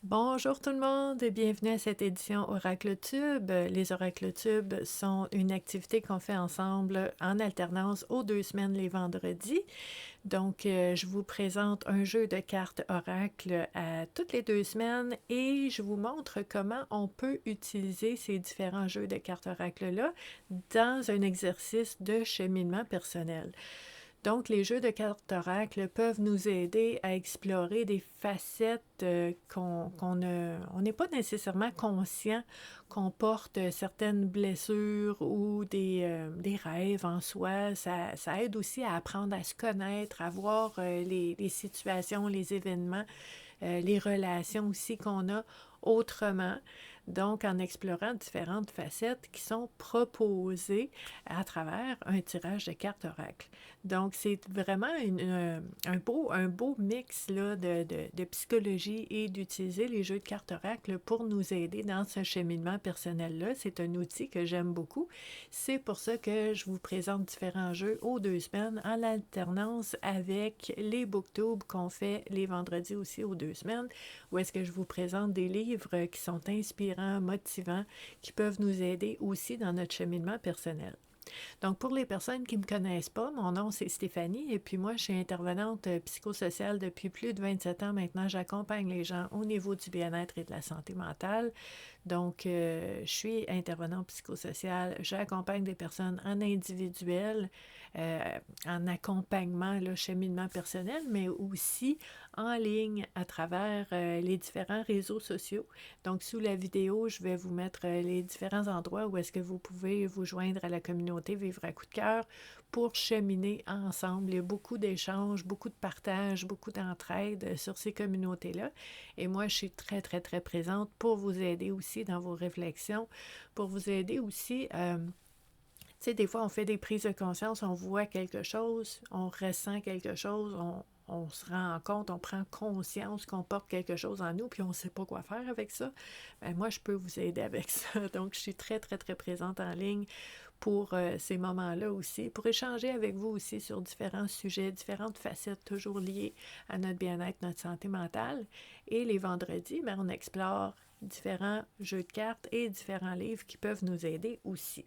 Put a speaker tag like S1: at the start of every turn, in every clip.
S1: Bonjour tout le monde et bienvenue à cette édition Oracle Tube. Les Oracle Tube sont une activité qu'on fait ensemble en alternance aux 2 semaines les vendredis. Donc, je vous présente un jeu de cartes Oracle à toutes les 2 semaines et je vous montre comment on peut utiliser ces différents jeux de cartes Oracle-là dans un exercice de cheminement personnel. Donc, les jeux de cartes oracle peuvent nous aider à explorer des facettes qu'on on n'est pas nécessairement conscient qu'on porte certaines blessures ou des rêves en soi. Ça aide aussi à apprendre à se connaître, à voir les situations, les événements, les relations aussi qu'on a autrement. Donc, en explorant différentes facettes qui sont proposées à travers un tirage de cartes oracle. Donc, c'est vraiment un beau mix là, de psychologie et d'utiliser les jeux de cartes oracle pour nous aider dans ce cheminement personnel-là. C'est un outil que j'aime beaucoup. C'est pour ça que je vous présente différents jeux aux 2 semaines en alternance avec les booktubes qu'on fait les vendredis aussi aux 2 semaines, où est-ce que je vous présente des livres qui sont inspirants, motivants, qui peuvent nous aider aussi dans notre cheminement personnel. Donc, pour les personnes qui ne me connaissent pas, mon nom c'est Stéphanie et puis moi, je suis intervenante psychosociale depuis plus de 27 ans maintenant. J'accompagne les gens au niveau du bien-être et de la santé mentale. Donc, je suis intervenante psychosociale. J'accompagne des personnes en individuel, en accompagnement, là, cheminement personnel, mais aussi en ligne à travers les différents réseaux sociaux. Donc, sous la vidéo, je vais vous mettre les différents endroits où est-ce que vous pouvez vous joindre à la communauté Vivre à coup de cœur pour cheminer ensemble. Il y a beaucoup d'échanges, beaucoup de partages, beaucoup d'entraide sur ces communautés-là. Et moi, je suis très, très, très présente pour vous aider aussi dans vos réflexions, pour vous aider aussi. Tu sais, des fois, on fait des prises de conscience, on voit quelque chose, on ressent quelque chose, on se rend compte, on prend conscience qu'on porte quelque chose en nous, puis on ne sait pas quoi faire avec ça. Ben, moi, je peux vous aider avec ça. Donc, je suis très, très, très présente en ligne pour ces moments-là aussi, pour échanger avec vous aussi sur différents sujets, différentes facettes toujours liées à notre bien-être, notre santé mentale. Et les vendredis, ben, on explore différents jeux de cartes et différents livres qui peuvent nous aider aussi.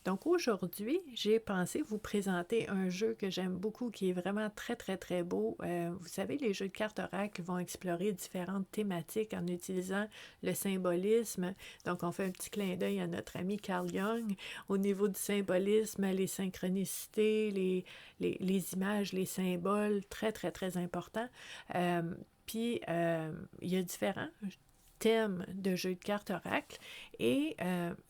S1: Donc aujourd'hui, j'ai pensé vous présenter un jeu que j'aime beaucoup, qui est vraiment très, très, très beau. Vous savez, les jeux de cartes oracle vont explorer différentes thématiques en utilisant le symbolisme. Donc, on fait un petit clin d'œil à notre ami Carl Jung. Au niveau du symbolisme, les synchronicités, les images, les symboles, très, très, très importants. Puis, il y a différents thème de jeux de cartes oracle. Et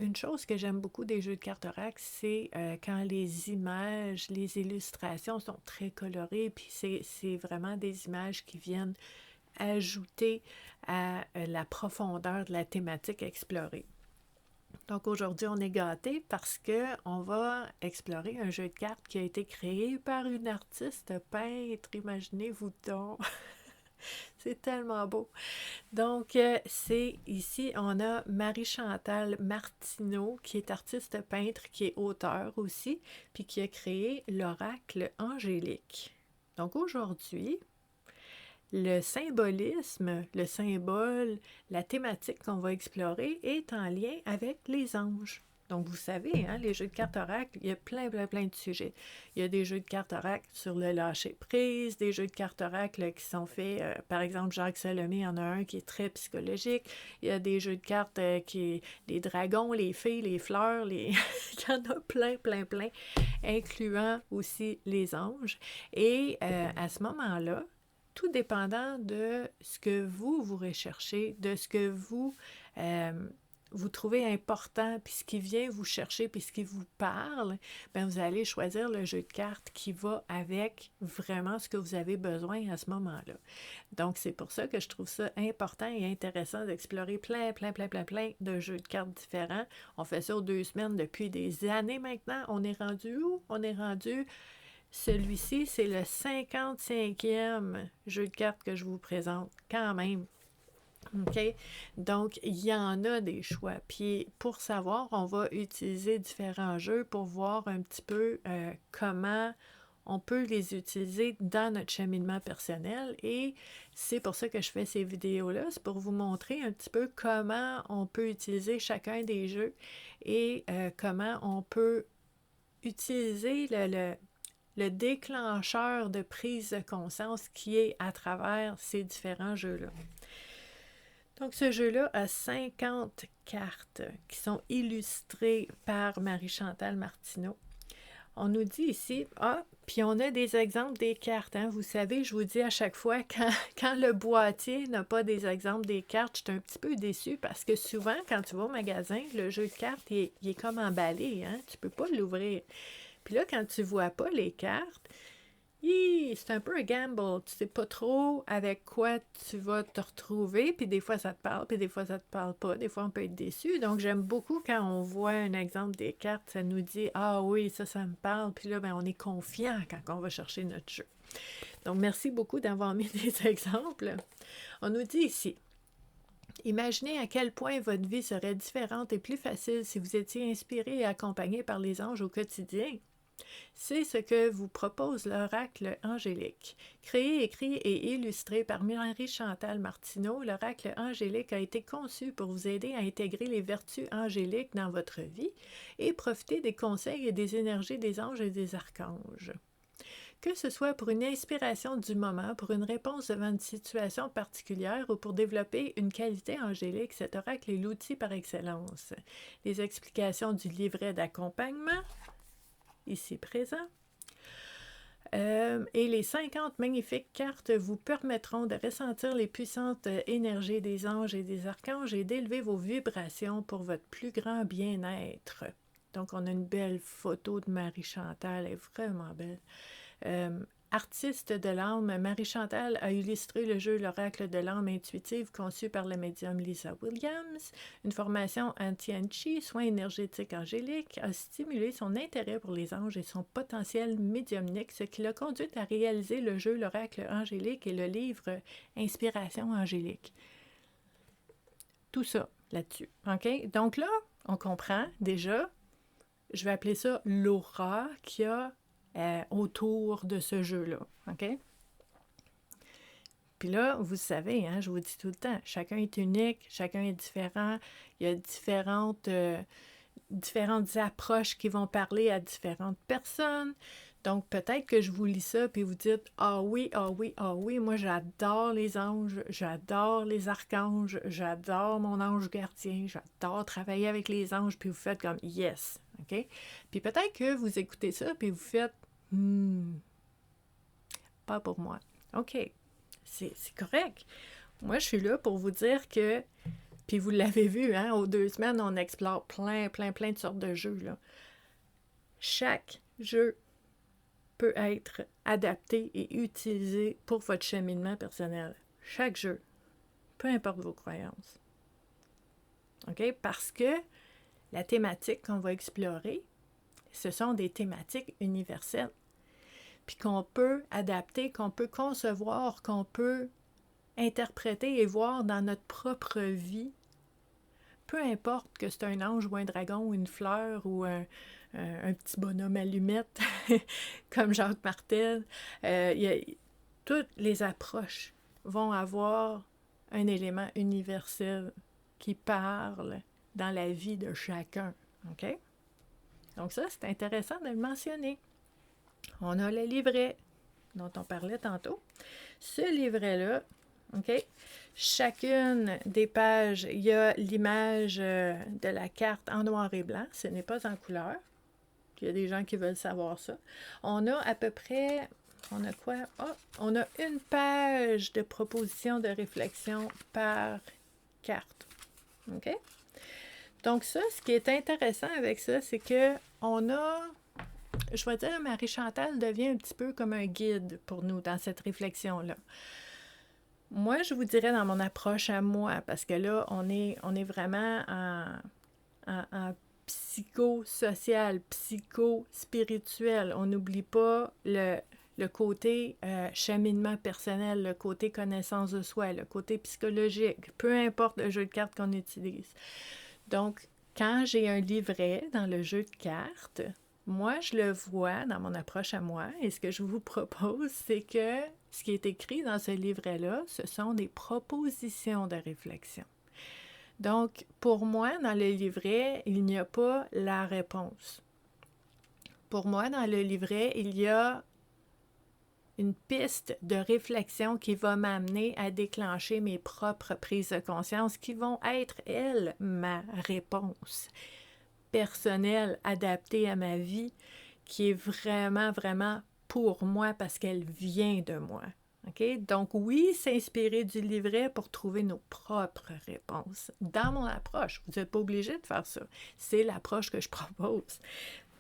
S1: une chose que j'aime beaucoup des jeux de cartes oracle, c'est quand les images, les illustrations sont très colorées, puis c'est vraiment des images qui viennent ajouter à la profondeur de la thématique explorée. Donc aujourd'hui, on est gâtés parce qu'on va explorer un jeu de cartes qui a été créé par une artiste peintre, imaginez-vous donc. C'est tellement beau. Donc, c'est ici, on a Marie-Chantal Martineau, qui est artiste peintre, qui est auteur aussi, puis qui a créé l'oracle angélique. Donc aujourd'hui, le symbolisme, le symbole, la thématique qu'on va explorer est en lien avec les anges. Donc, vous savez, hein, les jeux de cartes oracle, il y a plein, plein, plein de sujets. Il y a des jeux de cartes oracle sur le lâcher-prise, des jeux de cartes oracle qui sont faits, par exemple, Jacques Salomé en a un qui est très psychologique. Il y a des jeux de cartes les dragons, les fées, les fleurs, il y en a plein, plein, plein, incluant aussi les anges. Et à ce moment-là, tout dépendant de ce que vous recherchez, de ce que euh, vous trouvez important, puis ce qui vient vous chercher, puis ce qui vous parle, bien, vous allez choisir le jeu de cartes qui va avec vraiment ce que vous avez besoin à ce moment-là. Donc, c'est pour ça que je trouve ça important et intéressant d'explorer plein, plein, plein, plein, plein de jeux de cartes différents. On fait ça aux 2 semaines depuis des années maintenant. On est rendu où? On est rendu celui-ci, c'est le 55e jeu de cartes que je vous présente, quand même. OK? Donc, il y en a des choix. Puis, pour savoir, on va utiliser différents jeux pour voir un petit peu comment on peut les utiliser dans notre cheminement personnel et c'est pour ça que je fais ces vidéos-là, c'est pour vous montrer un petit peu comment on peut utiliser chacun des jeux et comment on peut utiliser le déclencheur de prise de conscience qui est à travers ces différents jeux-là. Donc, ce jeu-là a 50 cartes qui sont illustrées par Marie-Chantal Martineau. On nous dit ici, puis on a des exemples des cartes. Hein? Vous savez, je vous dis à chaque fois, quand le boîtier n'a pas des exemples des cartes, je suis un petit peu déçue parce que souvent, quand tu vas au magasin, le jeu de cartes, il est comme emballé. Hein? Tu ne peux pas l'ouvrir. Puis là, quand tu ne vois pas les cartes, c'est un peu un gamble. Tu sais pas trop avec quoi tu vas te retrouver, puis des fois ça te parle, puis des fois ça te parle pas. Des fois on peut être déçu. Donc j'aime beaucoup quand on voit un exemple des cartes, ça nous dit « Ah oui, ça me parle », puis là, on est confiant quand on va chercher notre jeu. Donc merci beaucoup d'avoir mis des exemples. On nous dit ici « Imaginez à quel point votre vie serait différente et plus facile si vous étiez inspiré et accompagné par les anges au quotidien. » C'est ce que vous propose l'oracle angélique. Créé, écrit et illustré par Marie-Chantal Martineau, l'oracle angélique a été conçu pour vous aider à intégrer les vertus angéliques dans votre vie et profiter des conseils et des énergies des anges et des archanges. Que ce soit pour une inspiration du moment, pour une réponse devant une situation particulière ou pour développer une qualité angélique, cet oracle est l'outil par excellence. Les explications du livret d'accompagnement, ici présent. Et les 50 magnifiques cartes vous permettront de ressentir les puissantes énergies des anges et des archanges et d'élever vos vibrations pour votre plus grand bien-être. Donc, on a une belle photo de Marie-Chantal, elle est vraiment belle. Artiste de l'âme, Marie-Chantal a illustré le jeu L'Oracle de l'âme intuitive conçu par la médium Lisa Williams. Une formation en Tianchi, soins énergétiques angéliques, a stimulé son intérêt pour les anges et son potentiel médiumnique, ce qui l'a conduit à réaliser le jeu L'Oracle angélique et le livre Inspiration angélique. Tout ça là-dessus. OK? Donc là, on comprend déjà, je vais appeler ça l'aura qu'il y a autour de ce jeu-là, OK? Puis là, vous savez, hein, je vous dis tout le temps, chacun est unique, chacun est différent, il y a différentes approches qui vont parler à différentes personnes. Donc, peut-être que je vous lis ça, puis vous dites « Ah oui, ah oui, ah oui, moi j'adore les anges, j'adore les archanges, j'adore mon ange gardien, j'adore travailler avec les anges », puis vous faites comme « Yes ». OK? Puis peut-être que vous écoutez ça, puis vous faites pas pour moi. OK, c'est correct. Moi, je suis là pour vous dire que, puis vous l'avez vu, hein, aux 2 semaines, on explore plein de sortes de jeux, là. Chaque jeu peut être adapté et utilisé pour votre cheminement personnel. Chaque jeu, peu importe vos croyances. OK? Parce que la thématique qu'on va explorer, ce sont des thématiques universelles, puis qu'on peut adapter, qu'on peut concevoir, qu'on peut interpréter et voir dans notre propre vie. Peu importe que c'est un ange ou un dragon ou une fleur ou un petit bonhomme allumette, comme Jacques Martel, toutes les approches vont avoir un élément universel qui parle dans la vie de chacun. OK? Donc ça, c'est intéressant de le mentionner. On a le livret dont on parlait tantôt. Ce livret-là, OK? Chacune des pages, il y a l'image de la carte en noir et blanc. Ce n'est pas en couleur. Il y a des gens qui veulent savoir ça. On a à peu près, on a quoi? On a une page de proposition de réflexion par carte. OK? Donc ça, ce qui est intéressant avec ça, c'est que on a, je vais dire, Marie-Chantal devient un petit peu comme un guide pour nous dans cette réflexion-là. Moi, je vous dirais dans mon approche à moi, parce que là, on est vraiment en psychosocial, psycho-spirituel. On n'oublie pas le côté cheminement personnel, le côté connaissance de soi, le côté psychologique, peu importe le jeu de cartes qu'on utilise. Donc, quand j'ai un livret dans le jeu de cartes, Moi, je le vois dans mon approche à moi, et ce que je vous propose, c'est que ce qui est écrit dans ce livret-là, ce sont des propositions de réflexion. Donc, pour moi, dans le livret, il n'y a pas la réponse. Pour moi, dans le livret, il y a une piste de réflexion qui va m'amener à déclencher mes propres prises de conscience qui vont être, elles, ma réponse personnelle, adaptée à ma vie, qui est vraiment, vraiment pour moi parce qu'elle vient de moi. Okay? Donc oui, s'inspirer du livret pour trouver nos propres réponses. Dans mon approche, vous n'êtes pas obligé de faire ça. C'est l'approche que je propose.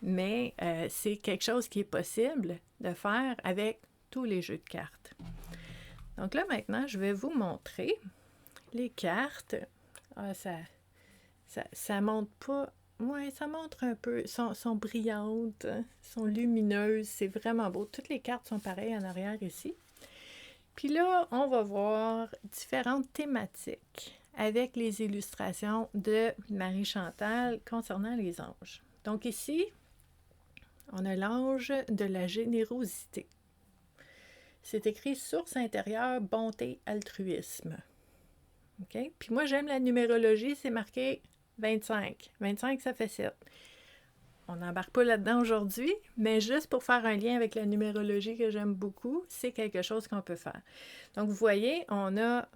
S1: Mais c'est quelque chose qui est possible de faire avec tous les jeux de cartes. Donc là, maintenant, je vais vous montrer les cartes. Ah, ça montre pas... Oui, ça montre un peu. Sont brillantes, sont lumineuses. C'est vraiment beau. Toutes les cartes sont pareilles en arrière ici. Puis là, on va voir différentes thématiques avec les illustrations de Marie-Chantal concernant les anges. Donc ici, on a l'ange de la générosité. C'est écrit source intérieure, bonté, altruisme. Okay? Puis moi, j'aime la numérologie, c'est marqué 25. 25, ça fait 7. On n'embarque pas là-dedans aujourd'hui, mais juste pour faire un lien avec la numérologie que j'aime beaucoup, c'est quelque chose qu'on peut faire. Donc, vous voyez, on a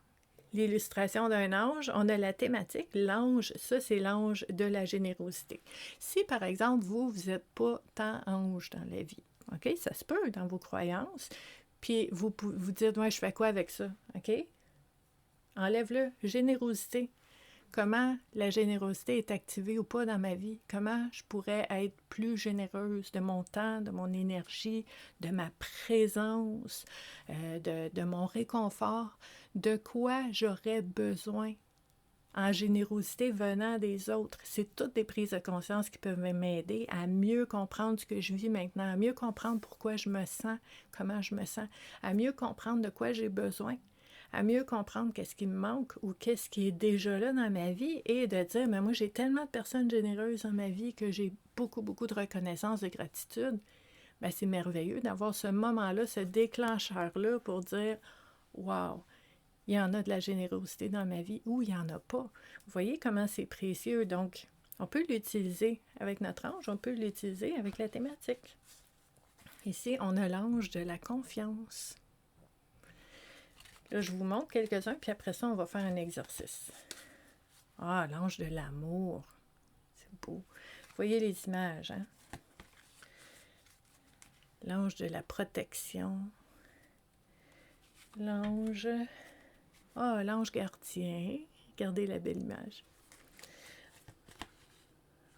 S1: l'illustration d'un ange, on a la thématique. L'ange, ça, c'est l'ange de la générosité. Si, par exemple, vous n'êtes pas tant ange dans la vie, OK? Ça se peut dans vos croyances, puis vous dites, ouais, je fais quoi avec ça? OK? Enlève-le. Générosité. Comment la générosité est activée ou pas dans ma vie, comment je pourrais être plus généreuse de mon temps, de mon énergie, de ma présence, de mon réconfort, de quoi j'aurais besoin en générosité venant des autres. C'est toutes des prises de conscience qui peuvent m'aider à mieux comprendre ce que je vis maintenant, à mieux comprendre pourquoi je me sens, comment je me sens, à mieux comprendre de quoi j'ai besoin, à mieux comprendre qu'est-ce qui me manque ou qu'est-ce qui est déjà là dans ma vie et de dire, mais moi j'ai tellement de personnes généreuses dans ma vie que j'ai beaucoup, beaucoup de reconnaissance, de gratitude. Ben, c'est merveilleux d'avoir ce moment-là, ce déclencheur-là pour dire, wow, il y en a de la générosité dans ma vie ou il n'y en a pas. Vous voyez comment c'est précieux. Donc, on peut l'utiliser avec notre ange, on peut l'utiliser avec la thématique. Ici, on a l'ange de la confiance. Là, je vous montre quelques-uns, puis après ça, on va faire un exercice. Ah, l'ange de l'amour. C'est beau. Vous voyez les images, hein? L'ange de la protection. L'ange... Ah, l'ange gardien. Regardez la belle image.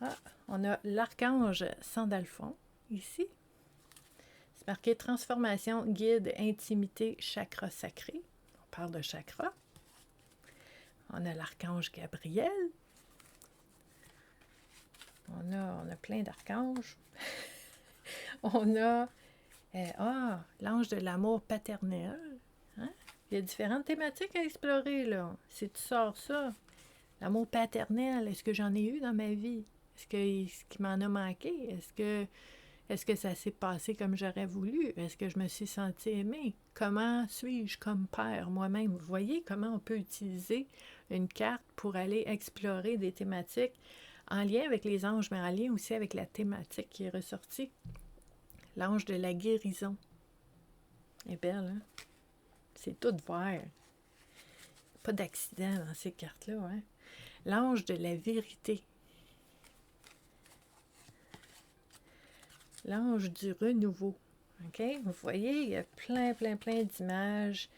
S1: Ah, on a l'archange Sandalphon, ici. C'est marqué transformation, guide, intimité, chakra sacré. On parle de chakra. On a l'archange Gabriel. On a plein d'archanges. On a l'ange de l'amour paternel. Hein? Il y a différentes thématiques à explorer, là. Si tu sors ça, l'amour paternel, est-ce que j'en ai eu dans ma vie? Est-ce qu'il m'en a manqué? Est-ce que ça s'est passé comme j'aurais voulu? Est-ce que je me suis sentie aimée? Comment suis-je comme père moi-même? Vous voyez comment on peut utiliser une carte pour aller explorer des thématiques en lien avec les anges, mais en lien aussi avec la thématique qui est ressortie. L'ange de la guérison. Elle est belle, hein? C'est tout vert. Pas d'accident dans ces cartes-là, hein? L'ange de la vérité. L'ange du renouveau. OK? Vous voyez, il y a plein d'images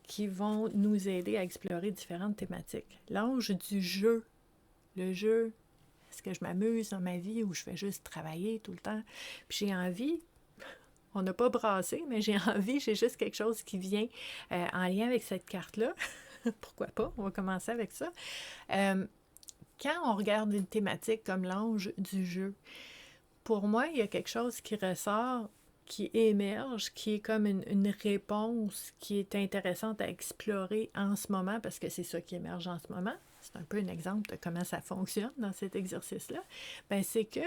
S1: qui vont nous aider à explorer différentes thématiques. L'ange du jeu. Le jeu, est-ce que je m'amuse dans ma vie ou je fais juste travailler tout le temps? Puis j'ai envie, on n'a pas brassé, mais j'ai envie, j'ai juste quelque chose qui vient en lien avec cette carte-là. Pourquoi pas? On va commencer avec ça. Quand on regarde une thématique comme l'ange du jeu, pour moi, il y a quelque chose qui ressort, qui émerge, qui est comme une réponse qui est intéressante à explorer en ce moment, parce que c'est ça qui émerge en ce moment. C'est un peu un exemple de comment ça fonctionne dans cet exercice-là. Ben, c'est que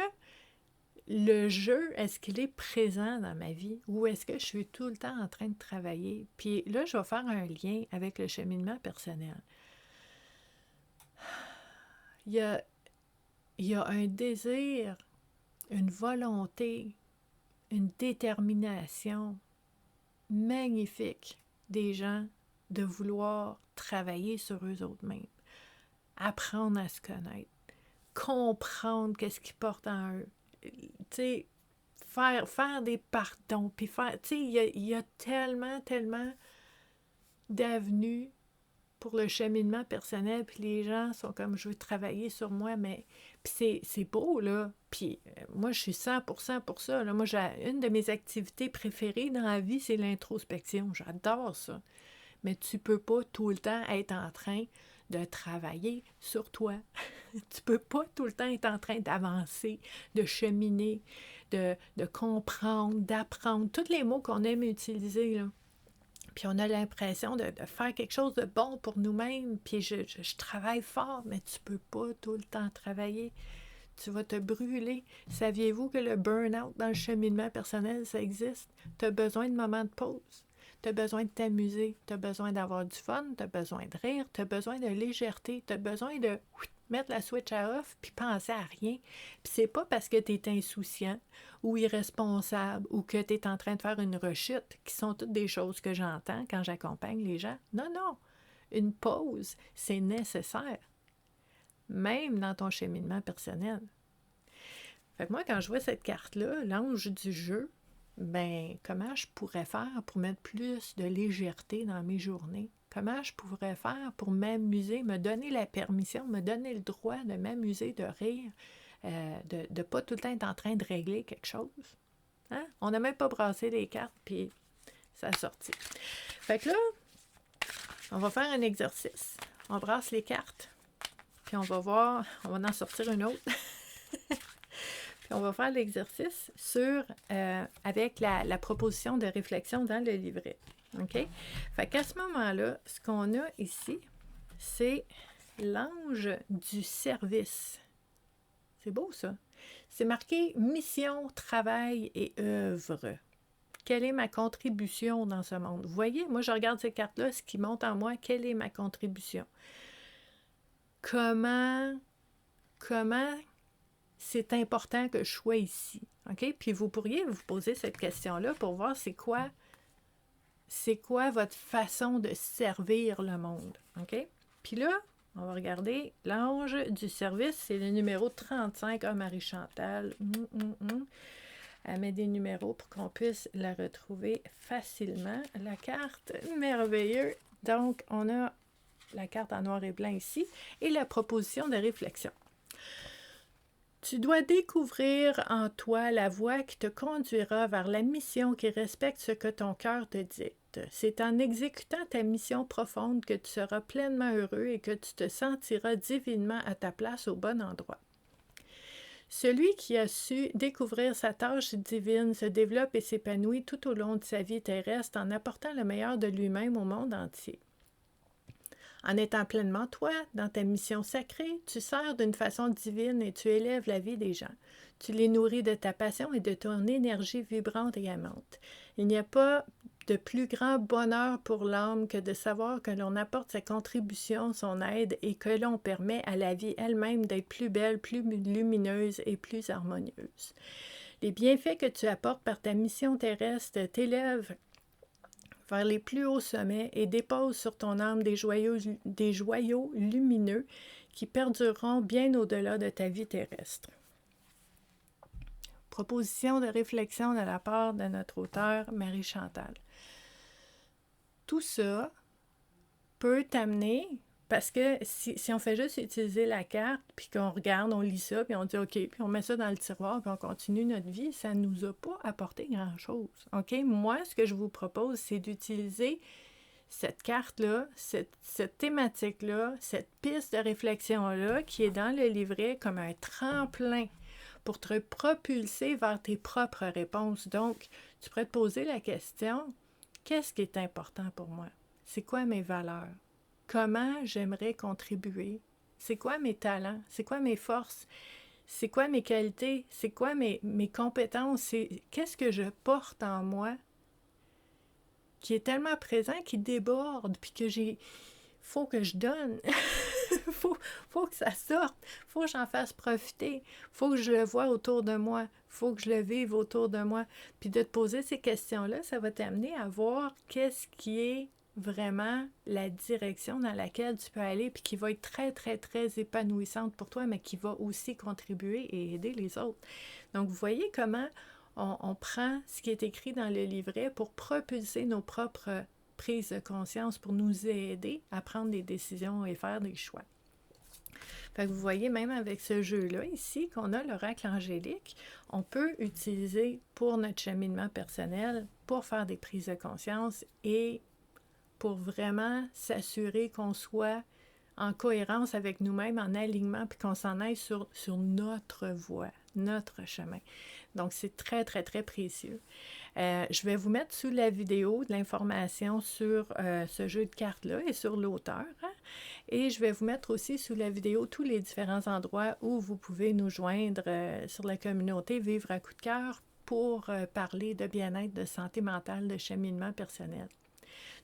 S1: le jeu, est-ce qu'il est présent dans ma vie ou est-ce que je suis tout le temps en train de travailler? Puis là, je vais faire un lien avec le cheminement personnel. Il y a, il y a un désir, une volonté, une détermination magnifique des gens de vouloir travailler sur eux autres mêmes, apprendre à se connaître, comprendre qu'est-ce qu'ils portent en eux, tu sais, faire des pardons, puis faire, tu sais, il y a tellement d'avenues pour le cheminement personnel, puis les gens sont comme, je veux travailler sur moi, mais puis c'est beau, là, puis moi, je suis 100% pour ça, là. Moi, une de mes activités préférées dans la vie, c'est l'introspection, j'adore ça, mais tu peux pas tout le temps être en train de travailler sur toi. Tu peux pas tout le temps être en train d'avancer, de cheminer, de comprendre, d'apprendre, tous les mots qu'on aime utiliser, là. Puis on a l'impression de faire quelque chose de bon pour nous-mêmes, puis je travaille fort, mais tu peux pas tout le temps travailler. Tu vas te brûler. Saviez-vous que le burn-out dans le cheminement personnel, ça existe? Tu as besoin de moments de pause. Tu as besoin de t'amuser. Tu as besoin d'avoir du fun. Tu as besoin de rire. Tu as besoin de légèreté. Tu as besoin de mettre la switch à off puis penser à rien. Puis c'est pas parce que tu es insouciant ou irresponsable ou que tu es en train de faire une rechute, qui sont toutes des choses que j'entends quand j'accompagne les gens. Non, non. Une pause, c'est nécessaire. Même dans ton cheminement personnel. Fait que moi, quand je vois cette carte-là, l'ange du jeu, ben, comment je pourrais faire pour mettre plus de légèreté dans mes journées? Comment je pourrais faire pour m'amuser, me donner la permission, me donner le droit de m'amuser, de rire, de ne pas tout le temps être en train de régler quelque chose? Hein? On n'a même pas brassé les cartes, puis ça a sorti. Fait que là, on va faire un exercice. On brasse les cartes, puis on va voir, on va en sortir une autre. Puis on va faire l'exercice avec la proposition de réflexion dans le livret. OK? Fait qu'à ce moment-là, ce qu'on a ici, c'est l'ange du service. C'est beau, ça. C'est marqué mission, travail et œuvre. Quelle est ma contribution dans ce monde? Vous voyez, moi, je regarde ces cartes-là, ce qui monte en moi, quelle est ma contribution? Comment c'est important que je sois ici? OK? Puis vous pourriez vous poser cette question-là pour voir c'est quoi votre façon de servir le monde. OK? Puis là, on va regarder l'ange du service, c'est le numéro 35. Ah, Marie-Chantal. Elle met des numéros pour qu'on puisse la retrouver facilement. La carte, merveilleux. Donc, on a la carte en noir et blanc ici et la proposition de réflexion. Tu dois découvrir en toi la voie qui te conduira vers la mission qui respecte ce que ton cœur te dicte. C'est en exécutant ta mission profonde que tu seras pleinement heureux et que tu te sentiras divinement à ta place au bon endroit. Celui qui a su découvrir sa tâche divine se développe et s'épanouit tout au long de sa vie terrestre en apportant le meilleur de lui-même au monde entier. En étant pleinement toi, dans ta mission sacrée, tu sers d'une façon divine et tu élèves la vie des gens. Tu les nourris de ta passion et de ton énergie vibrante et aimante. Il n'y a pas de plus grand bonheur pour l'âme que de savoir que l'on apporte sa contribution, son aide et que l'on permet à la vie elle-même d'être plus belle, plus lumineuse et plus harmonieuse. Les bienfaits que tu apportes par ta mission terrestre t'élèvent vers les plus hauts sommets et déposent sur ton âme des joyaux lumineux qui perdureront bien au-delà de ta vie terrestre. Proposition de réflexion de la part de notre auteure Marie-Chantal. Tout ça peut t'amener, parce que si on fait juste utiliser la carte, puis qu'on regarde, on lit ça, puis on dit OK, puis on met ça dans le tiroir, puis on continue notre vie, ça ne nous a pas apporté grand-chose. OK? Moi, ce que je vous propose, c'est d'utiliser cette carte-là, cette thématique-là, cette piste de réflexion-là, qui est dans le livret comme un tremplin pour te propulser vers tes propres réponses. Donc, tu pourrais te poser la question, qu'est-ce qui est important pour moi? C'est quoi mes valeurs? Comment j'aimerais contribuer? C'est quoi mes talents? C'est quoi mes forces? c'est quoi mes qualités, c'est quoi mes compétences, qu'est-ce que je porte en moi qui est tellement présent, qui déborde, puis que faut que je donne. faut que ça sorte. Faut que j'en fasse profiter. Faut que je le voie autour de moi. Faut que je le vive autour de moi. Puis de te poser ces questions-là, ça va t'amener à voir qu'est-ce qui est vraiment la direction dans laquelle tu peux aller, puis qui va être très, très, très épanouissante pour toi, mais qui va aussi contribuer et aider les autres. Donc, vous voyez comment on prend ce qui est écrit dans le livret pour propulser nos propres prises de conscience, pour nous aider à prendre des décisions et faire des choix. Fait que vous voyez, même avec ce jeu-là ici, qu'on a l'oracle angélique, on peut utiliser pour notre cheminement personnel, pour faire des prises de conscience et pour vraiment s'assurer qu'on soit en cohérence avec nous-mêmes, en alignement, puis qu'on s'en aille sur notre voie, notre chemin. Donc, c'est très, très, très précieux. Je vais vous mettre sous la vidéo de l'information sur ce jeu de cartes-là et sur l'auteur. Hein? Et je vais vous mettre aussi sous la vidéo tous les différents endroits où vous pouvez nous joindre sur la communauté Vivre à coup de cœur pour parler de bien-être, de santé mentale, de cheminement personnel.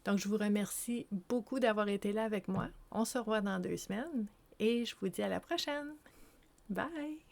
S1: Donc, je vous remercie beaucoup d'avoir été là avec moi. On se revoit dans 2 semaines et je vous dis à la prochaine. Bye!